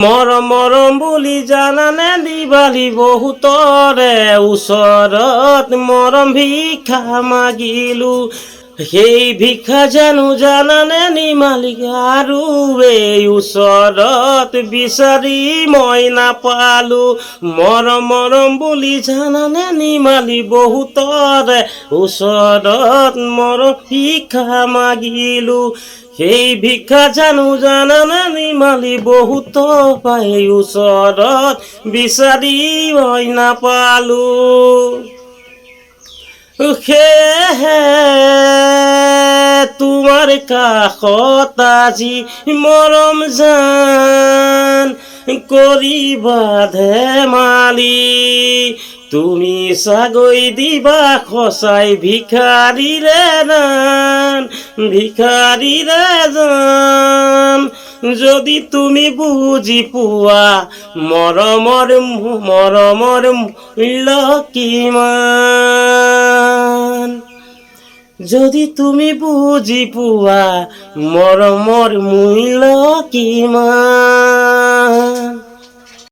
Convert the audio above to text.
মৰম মৰম বুলি জানানে দিবালি বহুতৰে ওচৰত মৰম ভিক্ষা মাগিলো সেই ভিক্ষা জানো জানানে নিমালিক আৰু এই ওচৰত বিচাৰি মই নাপালো মৰম মৰম বুলি জানানে নিমালি বহুতৰে ওচৰত মৰম ভিক্ষা মাগিলো সেই ভিক্ষা জানো জানানে নিমালি বহুত পাই ওচৰত বিচাৰি মই নাপালো সেয়েহে তোমাৰ কাষত আজি মৰম জান কৰিবা ধেমালি তুমি চাগৈ দিবা সঁচাই ভিখাৰীৰে জান যদি তুমি বুজি পোৱা মৰমৰ মূল্য কিমান যদি তুমি বুজি পোৱা মৰমৰ মূল্য কিমান